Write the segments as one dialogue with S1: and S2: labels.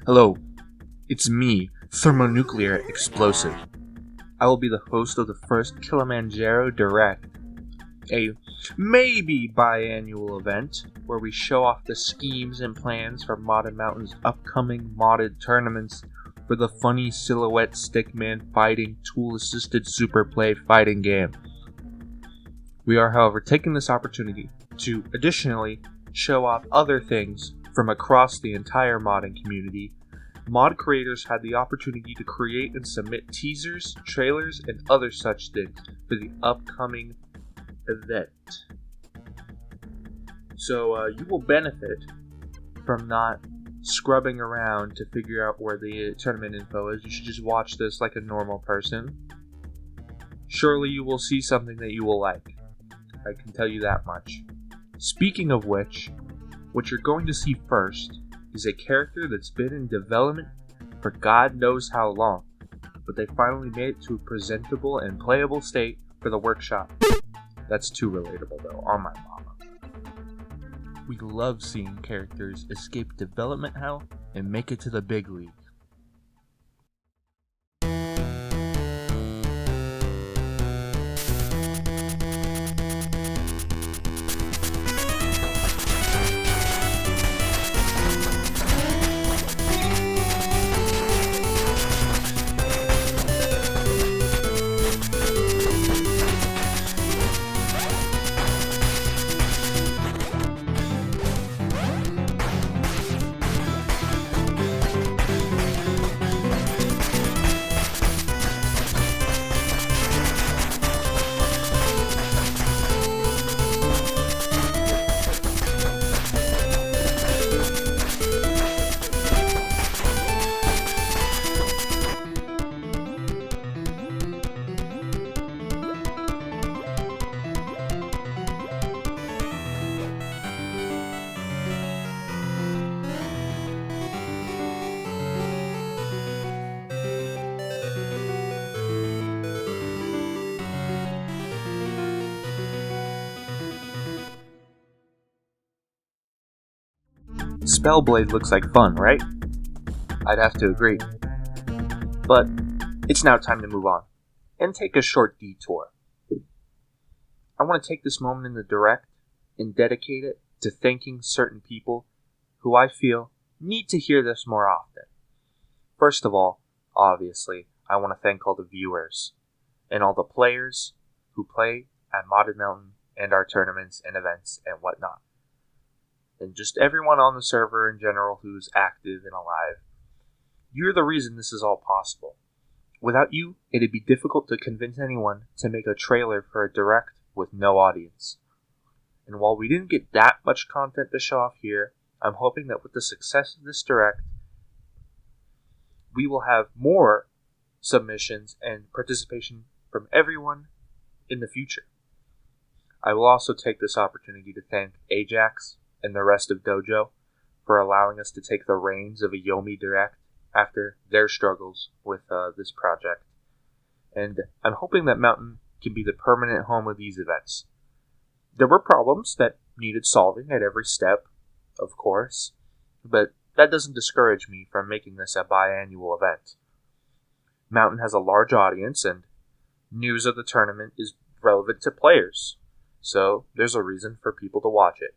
S1: Hello, it's me, Thermonuclear Explosive. I will be the host of the first Killamanjaro Direct, a maybe biannual event where we show off the schemes and plans for Modded Mountain's upcoming modded tournaments for the funny silhouette stickman fighting tool-assisted super play fighting game. We are, however, taking this opportunity to additionally show off other things from across the entire modding community. Mod creators had the opportunity to create and submit teasers, trailers, and other such things for the upcoming event. So you will benefit from not scrubbing around to figure out where the tournament info is. You should just watch this like a normal person. Surely you will see something that you will like. I can tell you that much. Speaking of which, what you're going to see first is a character that's been in development for God knows how long, but they finally made it to a presentable and playable state for the workshop. That's too relatable though, on my mama. We love seeing characters escape development hell and make it to the big league. Spellblade looks like fun, right? I'd have to agree. But it's now time to move on and take a short detour. I want to take this moment in the direct and dedicate it to thanking certain people who I feel need to hear this more often. First of all, obviously, I want to thank all the viewers and all the players who play at Modded Mountain and our tournaments and events and whatnot. And just everyone on the server in general who's active and alive. You're the reason this is all possible. Without you, it'd be difficult to convince anyone to make a trailer for a direct with no audience. And while we didn't get that much content to show off here, I'm hoping that with the success of this direct, we will have more submissions and participation from everyone in the future. I will also take this opportunity to thank Ajax and the rest of Dojo for allowing us to take the reins of a Yomi Direct after their struggles with this project. And I'm hoping that Mountain can be the permanent home of these events. There were problems that needed solving at every step, of course, but that doesn't discourage me from making this a biannual event. Mountain has a large audience, and news of the tournament is relevant to players, so there's a reason for people to watch it.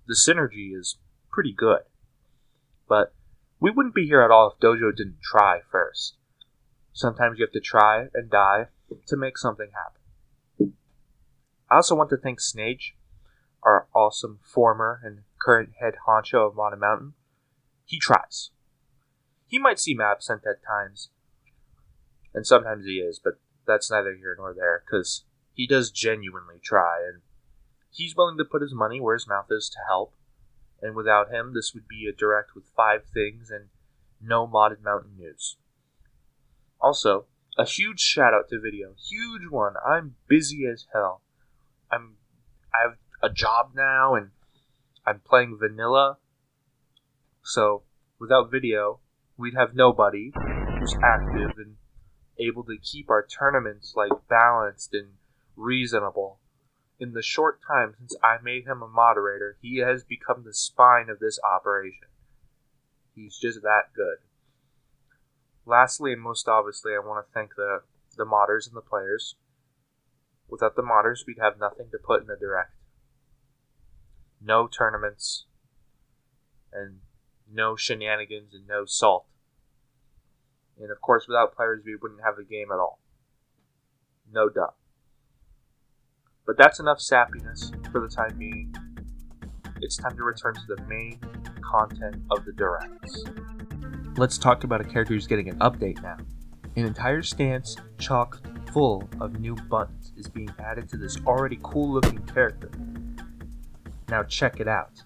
S1: The synergy is pretty good. But we wouldn't be here at all if Dojo didn't try first. Sometimes you have to try and die to make something happen. I also want to thank Snage, our awesome former and current head honcho of Modded Mountain. He tries. He might seem absent at times, and sometimes he is, but that's neither here nor there, because he does genuinely try, and he's willing to put his money where his mouth is to help, and without him, this would be a direct with 5 things and no Modded Mountain news. Also, a huge shout out to Video. Huge one. I'm busy as hell. I have a job now, and I'm playing vanilla. So, without Video, we'd have nobody who's active and able to keep our tournaments balanced and reasonable. In the short time since I made him a moderator, he has become the spine of this operation. He's just that good. Lastly, and most obviously, I want to thank the modders and the players. Without the modders, we'd have nothing to put in the direct. No tournaments, and no shenanigans, and no salt. And of course, without players, we wouldn't have the game at all. No duh. But that's enough sappiness for the time being. It's time to return to the main content of the directs. Let's talk about a character who's getting an update now. An entire stance chock full of new buttons is being added to this already cool looking character. Now check it out.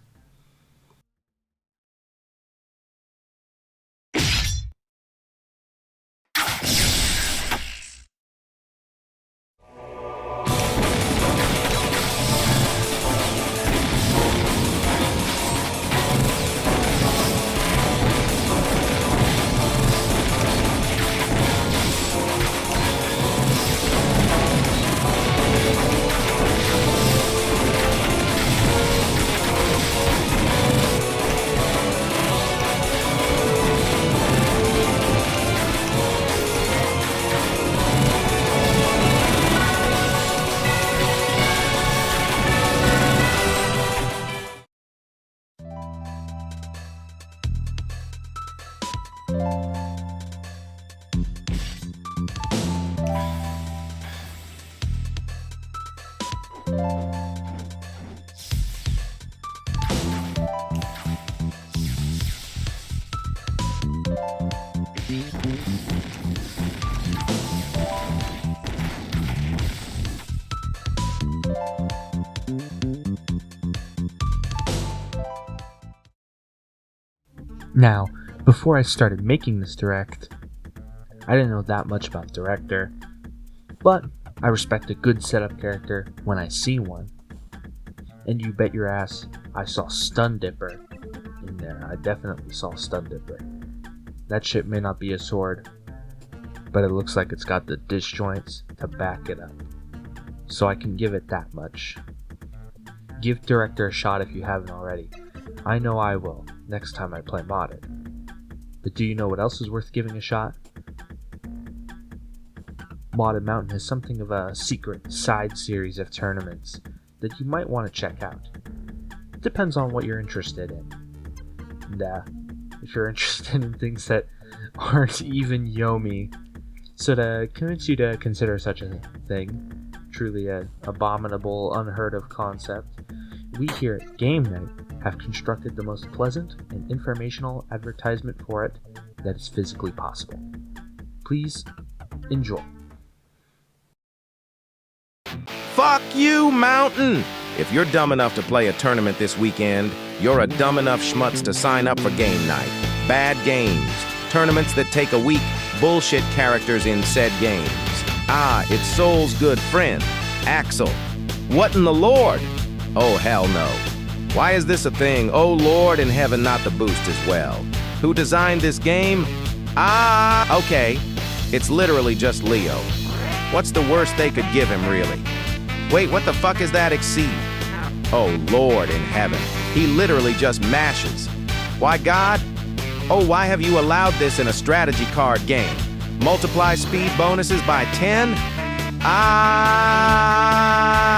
S1: Now, before I started making this direct, I didn't know that much about Director, but I respect a good setup character when I see one. And you bet your ass I saw Stun Dipper in there. I definitely saw Stun Dipper. That shit may not be a sword, but it looks like it's got the disjoints to back it up. So I can give it that much. Give Director a shot if you haven't already. I know I will, next time I play modded. But do you know what else is worth giving a shot? Modded Mountain has something of a secret side series of tournaments that you might want to check out. It depends on what you're interested in. And if you're interested in things that aren't even Yomi, so to convince you to consider such a thing, truly an abominable, unheard of concept, we here at Game Night have constructed the most pleasant and informational advertisement for it that is physically possible. Please enjoy.
S2: Fuck you, Mountain! If you're dumb enough to play a tournament this weekend, you're a dumb enough schmutz to sign up for Game Night. Bad games. Tournaments that take a week. Bullshit characters in said games. It's Soul's good friend, Axel. What in the Lord? Oh, hell no. Why is this a thing? Oh, Lord in heaven, not the boost as well. Who designed this game? Okay. It's literally just Leo. What's the worst they could give him, really? Wait, what the fuck is that Exceed? Oh, Lord in heaven. He literally just mashes. Why, God? Oh, why have you allowed this in a strategy card game? Multiply speed bonuses by 10?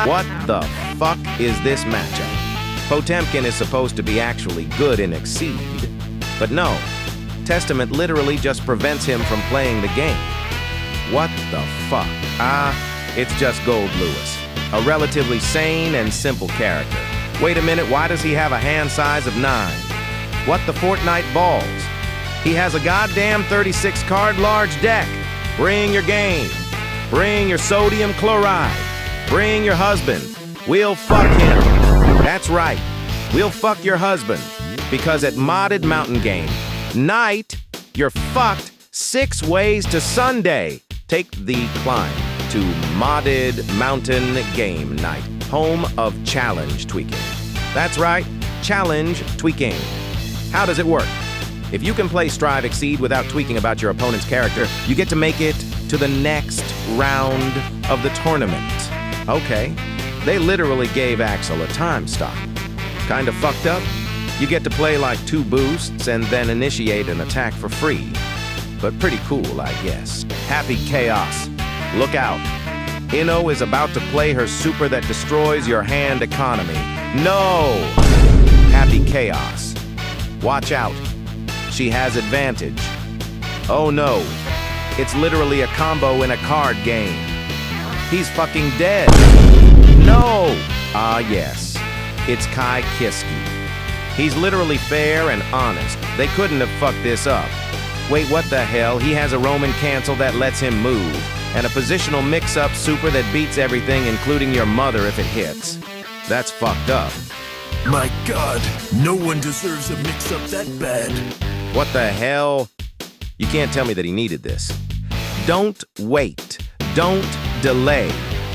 S2: What the fuck is this matchup? Potemkin is supposed to be actually good in Exceed, but no. Testament literally just prevents him from playing the game. What the fuck? It's just Gold Lewis, a relatively sane and simple character. Wait a minute, why does he have a hand size of 9? What the Fortnite balls? He has a goddamn 36 card large deck. Bring your game. Bring your sodium chloride. Bring your husband. We'll fuck him. That's right. We'll fuck your husband. Because at Modded Mountain Game Night, you're fucked 6 ways to Sunday. Take the climb to Modded Mountain Game Night, home of challenge tweaking. That's right, challenge tweaking. How does it work? If you can play Strive Exceed without tweaking about your opponent's character, you get to make it to the next round of the tournament. Okay, they literally gave Axel a time stop. Kinda fucked up? You get to play like 2 boosts and then initiate an attack for free. But pretty cool, I guess. Happy Chaos. Look out. Inno is about to play her super that destroys your hand economy. No! Happy Chaos. Watch out. She has advantage. Oh no. It's literally a combo in a card game. He's fucking dead. No! Ah, yes. It's Kai Kiski. He's literally fair and honest. They couldn't have fucked this up. Wait, what the hell? He has a Roman cancel that lets him move, and a positional mix-up super that beats everything, including your mother if it hits. That's fucked up.
S3: My God, no one deserves a mix-up that bad.
S2: What the hell? You can't tell me that he needed this. Don't wait. Don't delay.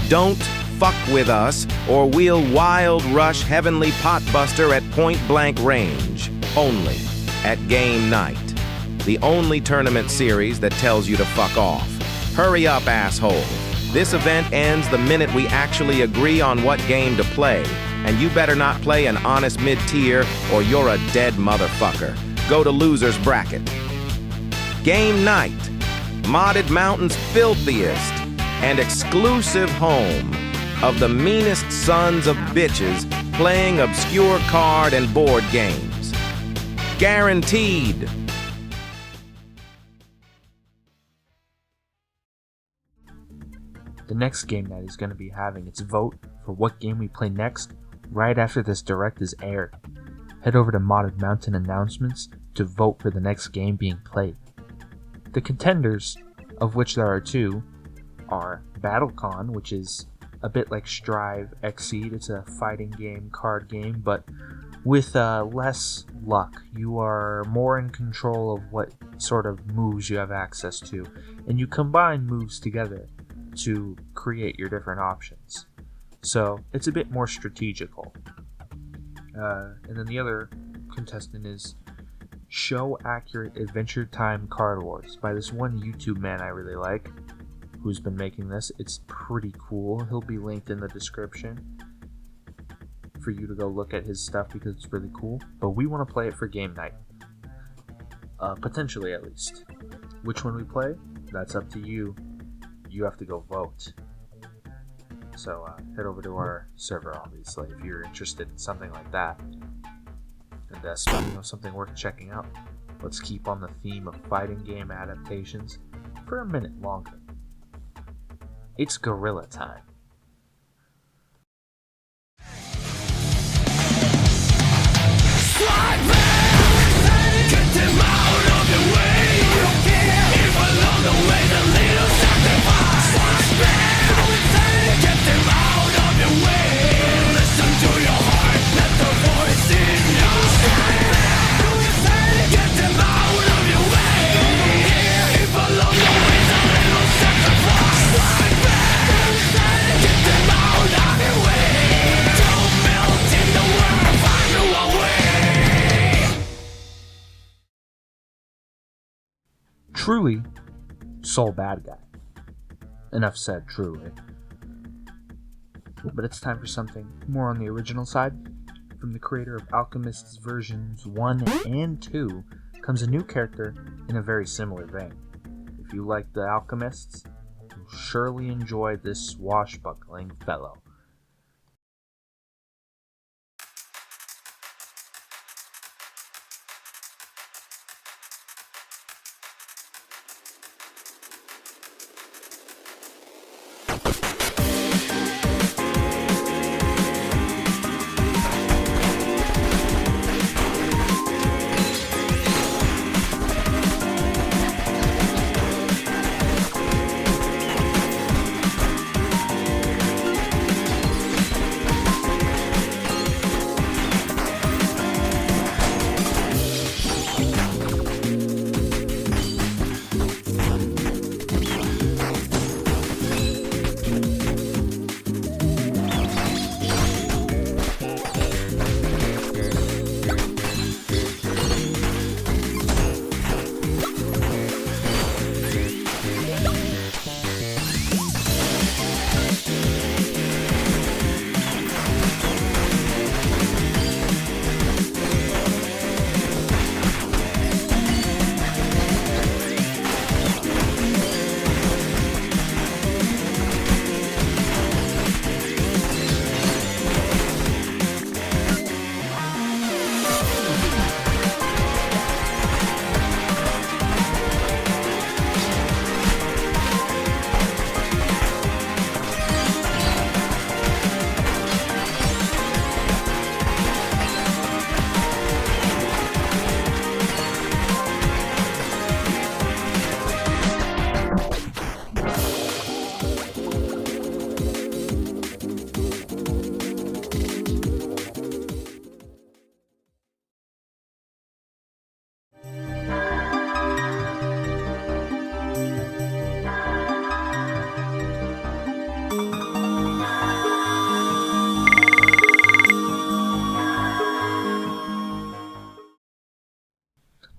S2: Don't fuck with us, or we'll wild rush Heavenly Potbuster at point-blank range. Only at game night. The only tournament series that tells you to fuck off. Hurry up, asshole. This event ends the minute we actually agree on what game to play, and you better not play an honest mid-tier or you're a dead motherfucker. Go to loser's bracket. Game night. Modded Mountain's filthiest and exclusive home of the meanest sons of bitches playing obscure card and board games. Guaranteed.
S1: The next game night is going to be having its vote for what game we play next right after this direct is aired. Head over to Modded Mountain Announcements to vote for the next game being played. The contenders, of which there are 2, are BattleCon, which is a bit like Strive Exceed. It's a fighting game, card game, but with less luck. You are more in control of what sort of moves you have access to, and you combine moves together to create your different options. So it's a bit more strategical. And then the other contestant is Show Accurate Adventure Time Card Wars by this one YouTube man I really like who's been making this. It's pretty cool. He'll be linked in the description for you to go look at his stuff because it's really cool. But we want to play it for game night. Potentially at least. Which one we play? That's up to you. You have to go vote. So head over to our server, obviously, if you're interested in something like that. And speaking of something worth checking out, let's keep on the theme of fighting game adaptations for a minute longer. It's gorilla time.
S3: Get them out of the way. If along the way the little sacrifice. Get them out of the way. Listen to your heart, let the voice in your head. Get them out of your way. If along the way the little sacrifice. Get them out of the way. Don't melt in the world, find your way.
S1: Truly, Soul Bad Guy. Enough said, truly. But it's time for something more on the original side. From the creator of Alchemist's versions 1 and 2 comes a new character in a very similar vein. If you like the Alchemists, you'll surely enjoy this swashbuckling fellow.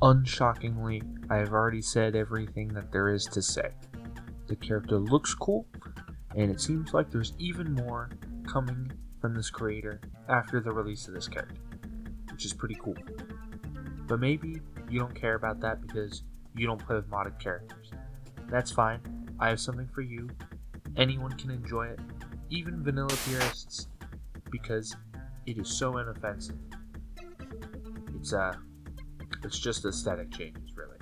S1: unshockingly, I have already said everything that there is to say. The character looks cool, and it seems like there's even more coming from this creator after the release of this character, which is pretty cool. But maybe you don't care about that because you don't play with modded characters. That's fine. I have something for you. Anyone can enjoy it, even vanilla purists, because it is so inoffensive. It's just aesthetic changes, really.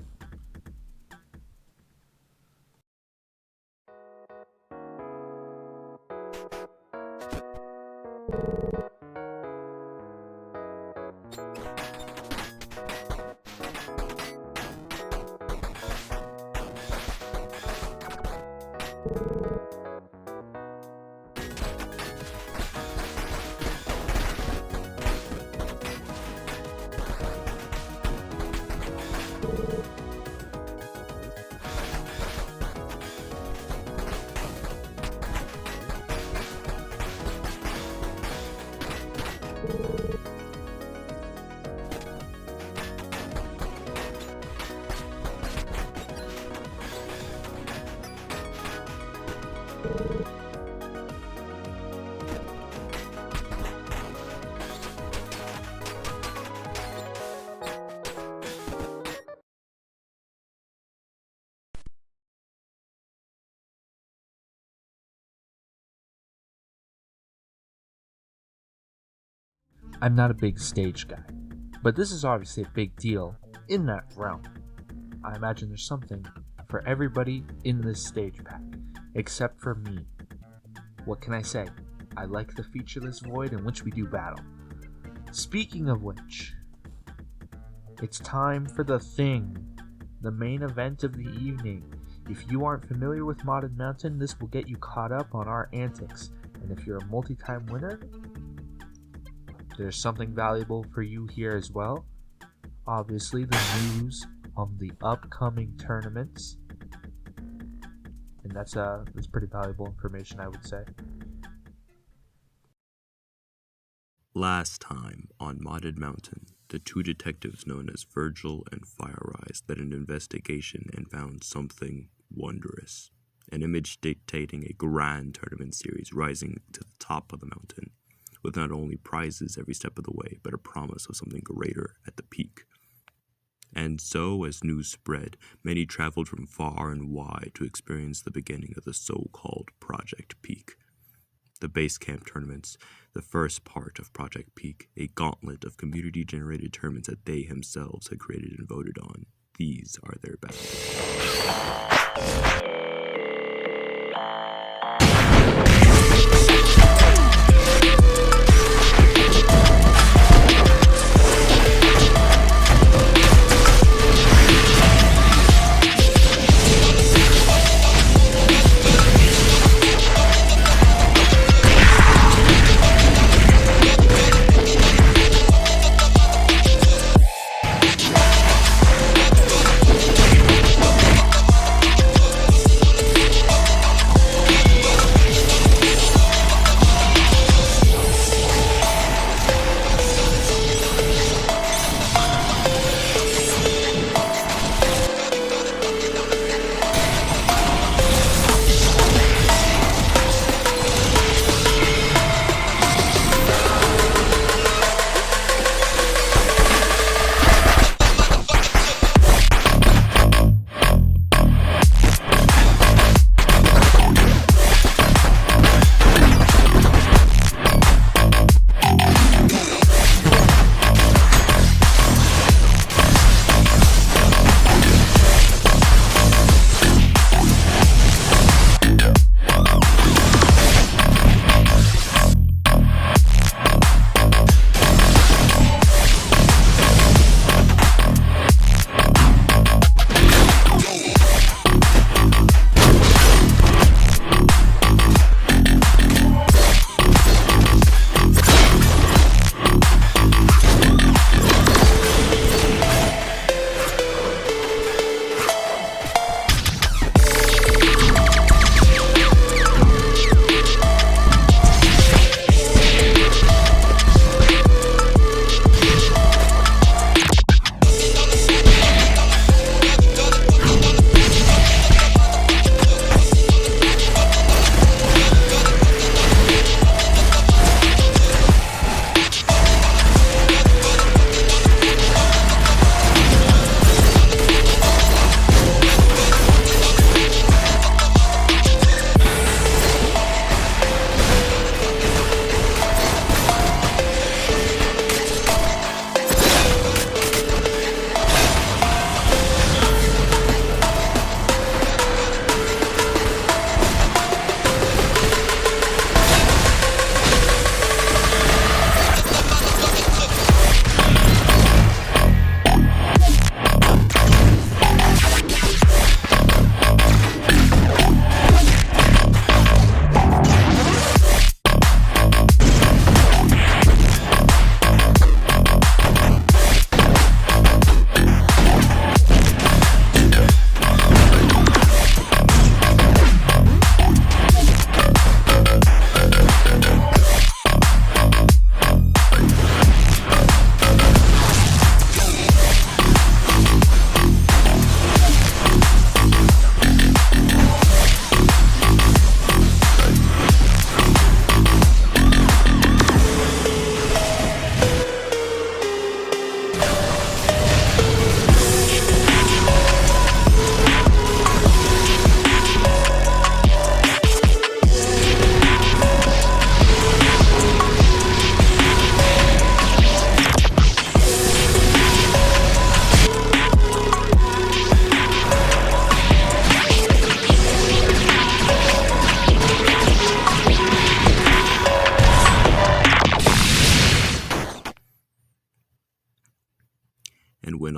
S1: I'm not a big stage guy, but this is obviously a big deal in that realm. I imagine there's something for everybody in this stage pack, except for me. What can I say? I like the featureless void in which we do battle. Speaking of which, it's time for the thing, the main event of the evening. If you aren't familiar with Modded Mountain, this will get you caught up on our antics, and if you're a multi-time winner, there's something valuable for you here as well. Obviously, the news on the upcoming tournaments, and that's pretty valuable information, I would say.
S4: Last time on Modded Mountain, the two detectives known as Virgil and Firerise led an investigation and found something wondrous. An image dictating a grand tournament series rising to the top of the mountain, with not only prizes every step of the way, but a promise of something greater at the peak. And so, as news spread, many traveled from far and wide to experience the beginning of the so-called Project Peak. The base camp tournaments, the first part of Project Peak, a gauntlet of community-generated tournaments that they themselves had created and voted on. These are their battles.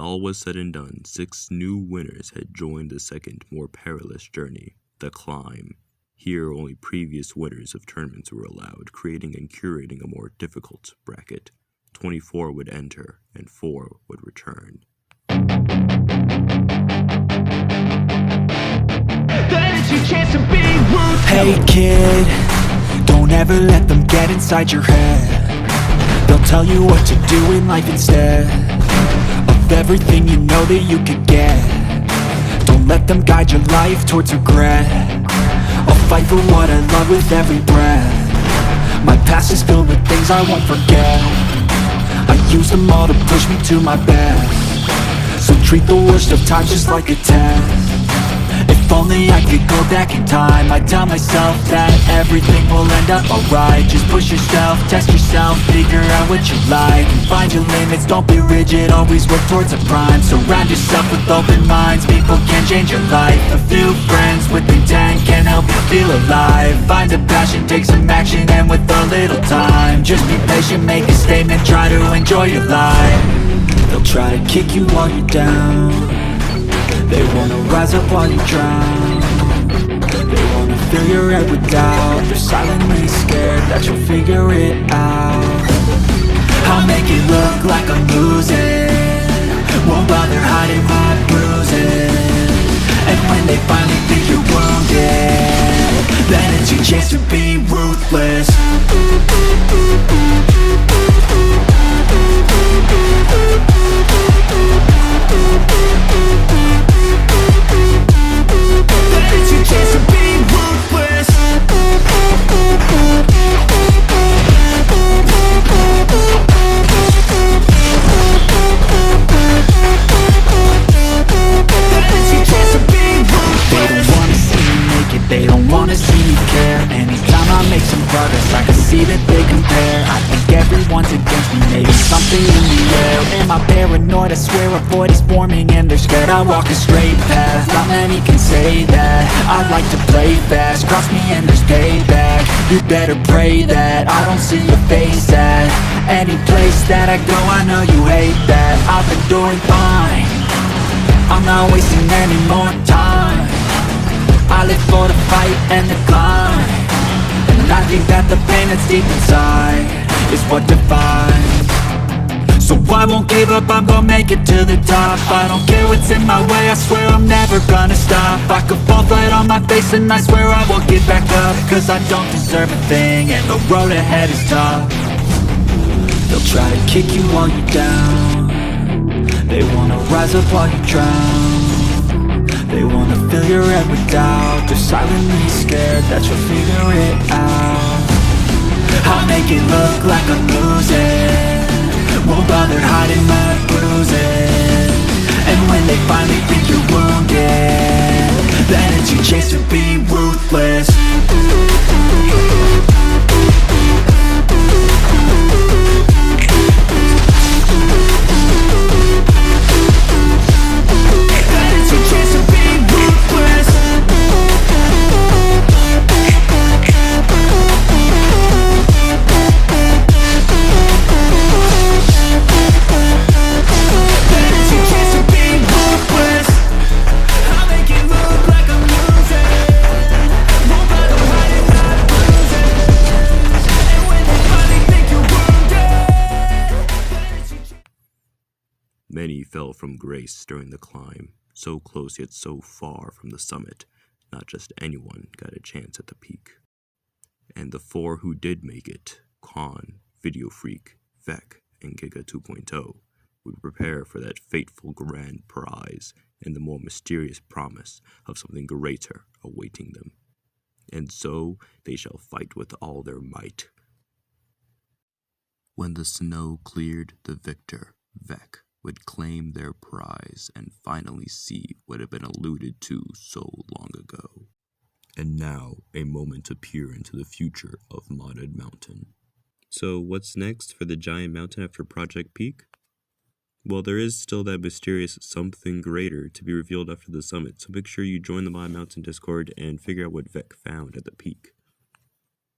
S4: all was said and done, 6 new winners had joined the second, more perilous journey, the climb. Here, only previous winners of tournaments were allowed, creating and curating a more difficult bracket. 24 would enter, and 4 would return.
S3: Hey kid, don't ever let them get inside your head. They'll tell you what to do in life instead of everything you know that you could get. Don't let them guide your life towards regret. I'll fight for what I love with every breath. My past is filled with things I won't forget. I use them all to push me to my best. So treat the worst of times just like a test. If only I could go back in time, I'd tell myself that everything will end up alright. Just push yourself, test yourself, figure out what you like, and find your limits, don't be rigid, always work towards a prime. Surround yourself with open minds, people can change your life. A few friends with intent can help you feel alive. Find a passion, take some action, and with a little time, just be patient, make a statement, try to enjoy your life. They'll try to kick you while you're down. They wanna rise up while you drown. They wanna fill your head with doubt. They're silently scared that you'll figure it out. I'll make it look like I'm losing, won't bother hiding my bruises. And when they finally think you're wounded, then it's your chance to be ruthless. It's your chance to be ruthless. It's your chance to be ruthless. They don't wanna see me make it, they don't wanna see me care. Anytime I make some progress, I can see that they compare. I think everyone's against me, maybe something in the air. Am I paranoid? I swear a void is forming and they're scared I walk a straight path. Not many can say that. I like to play fast, cross me and there's payback. You better pray that I don't see your face at any place that I go. I know you hate that. I've been doing fine, I'm not wasting any more time. I live for the fight and the climb, and I think that the pain that's deep inside is what defines. So I won't give up, I'm gonna make it to the top. I don't care what's in my way, I swear I'm never gonna stop. I could fall flat on my face and I swear I won't get back up, cause I don't deserve a thing and the road ahead is tough. They'll try to kick you while you're down. They wanna rise up while you drown. They wanna fill your head with doubt. They're silently scared that you'll figure it out. I'll make it look like I'm losing, won't bother hiding my bruises. And when they finally think you're wounded, then it's your chance to be ruthless.
S4: Many fell from grace during the climb, so close yet so far from the summit, not just anyone got a chance at the peak. And the 4 who did make it, Khan, Video Freak, Vec, and Giga 2.0, would prepare for that fateful grand prize and the more mysterious promise of something greater awaiting them. And so they shall fight with all their might. When the snow cleared, the victor, Vec, would claim their prize and finally see what had been alluded to so long ago. And now, a moment to peer into the future of Modded Mountain. So, what's next for the giant mountain after Project Peak? Well, there is still that mysterious something greater to be revealed after the summit, so make sure you join the Modded Mountain Discord and figure out what Vec found at the peak.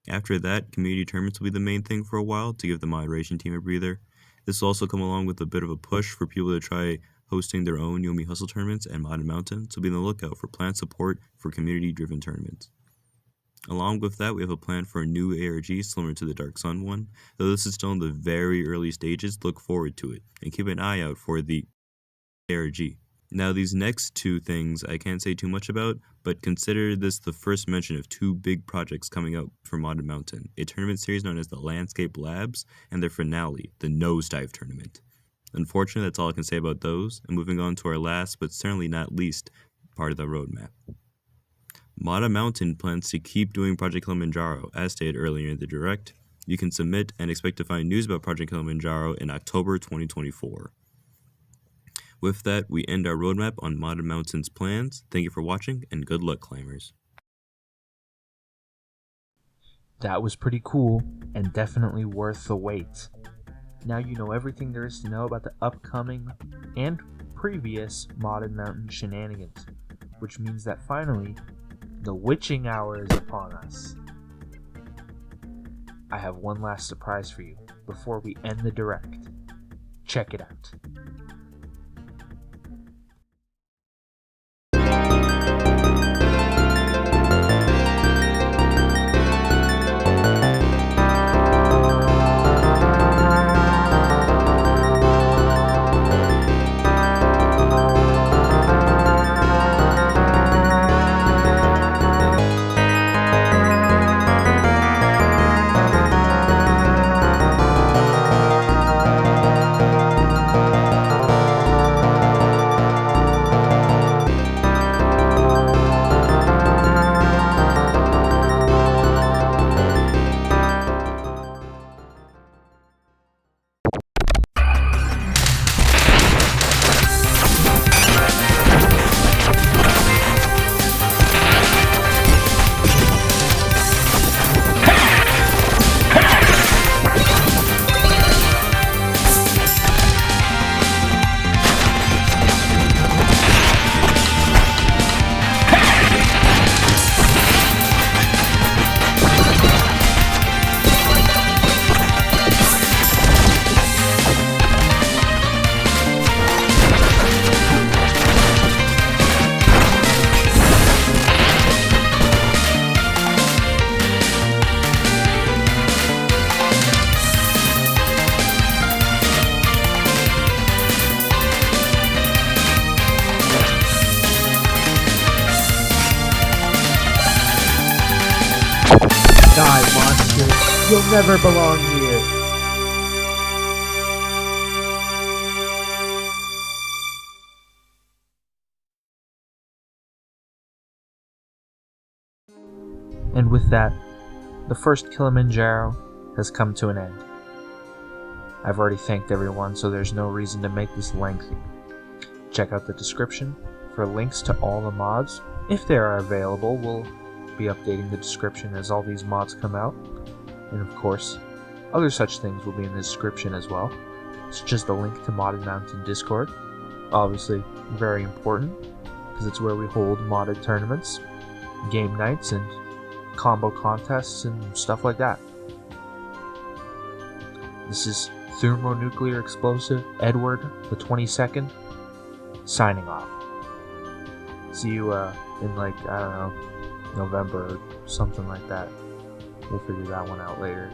S4: After that, community tournaments will be the main thing for a while to give the moderation team a breather. This will also come along with a bit of a push for people to try hosting their own Yomi Hustle tournaments and Modded Mountain, so be on the lookout for planned support for community-driven tournaments. Along with that, we have a plan for a new ARG similar to the Dark Sun one. Though this is still in the very early stages, look forward to it, and keep an eye out for the ARG. Now, these next two things I can't say too much about, but consider this the first mention of two big projects coming out for Modded Mountain, a tournament series known as the Landscape Labs, and their finale, the Nosedive Tournament. Unfortunately, that's all I can say about those, and moving on to our last, but certainly not least, part of the roadmap. Modded Mountain plans to keep doing Project Killamanjaro, as stated earlier in the direct. You can submit and expect to find news about Project Killamanjaro in October 2024. With that, we end our roadmap on Modded Mountain's plans. Thank you for watching, and good luck, climbers.
S1: That was pretty cool, and definitely worth the wait. Now you know everything there is to know about the upcoming and previous Modded Mountain shenanigans, which means that finally, the witching hour is upon us. I have one last surprise for you before we end the direct. Check it out. Die, monster. You'll never belong here. And with that, the first Killamanjaro has come to an end. I've already thanked everyone, so there's no reason to make this lengthy. Check out the description for links to all the mods. If they are available, we'll be updating the description as all these mods come out. And of course, other such things will be in the description as well, such as the link to Modded Mountain Discord. Obviously, very important, because it's where we hold modded tournaments, game nights, and combo contests and stuff like that. This is Thermonuclear Explosive Edward the 22nd, signing off. See you in like, I don't know, November or something like that. We'll figure that one out later.